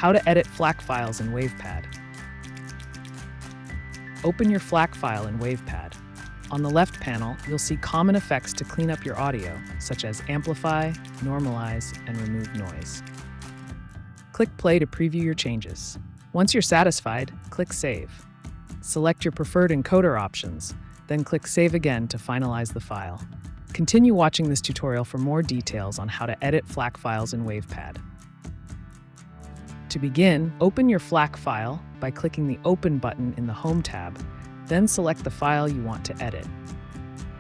How to edit FLAC files in WavePad. Open your FLAC file in WavePad. On the left panel, you'll see common effects to clean up your audio, such as Amplify, Normalize, and Remove Noise. Click Play to preview your changes. Once you're satisfied, click Save. Select your preferred encoder options, then click Save again to finalize the file. Continue watching this tutorial for more details on how to edit FLAC files in WavePad. To begin, open your FLAC file by clicking the Open button in the Home tab, then select the file you want to edit.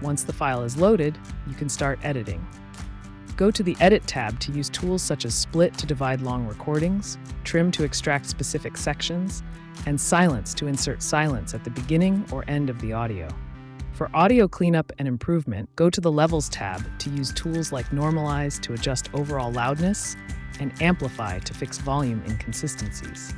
Once the file is loaded, you can start editing. Go to the Edit tab to use tools such as Split to divide long recordings, Trim to extract specific sections, and Silence to insert silence at the beginning or end of the audio. For audio cleanup and improvement, go to the Levels tab to use tools like Normalize to adjust overall loudness and Amplify to fix volume inconsistencies.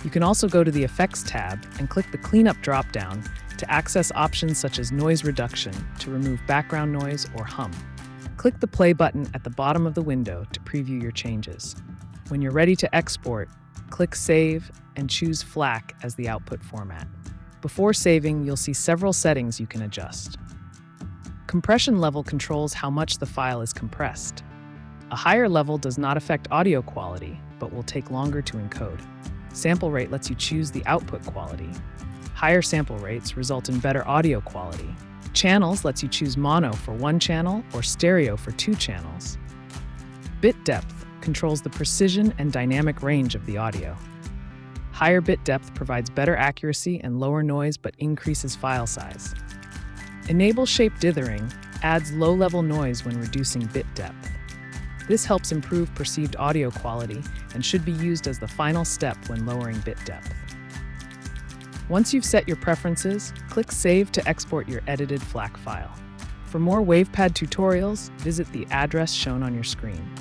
You can also go to the Effects tab and click the Cleanup dropdown to access options such as noise reduction to remove background noise or hum. Click the Play button at the bottom of the window to preview your changes. When you're ready to export, click Save and choose FLAC as the output format. Before saving, you'll see several settings you can adjust. Compression level controls how much the file is compressed. A higher level does not affect audio quality, but will take longer to encode. Sample rate lets you choose the output quality. Higher sample rates result in better audio quality. Channels lets you choose mono for one channel or stereo for two channels. Bit depth controls the precision and dynamic range of the audio. Higher bit depth provides better accuracy and lower noise but increases file size. Enable shape dithering adds low-level noise when reducing bit depth. This helps improve perceived audio quality and should be used as the final step when lowering bit depth. Once you've set your preferences, click Save to export your edited FLAC file. For more WavePad tutorials, visit the address shown on your screen.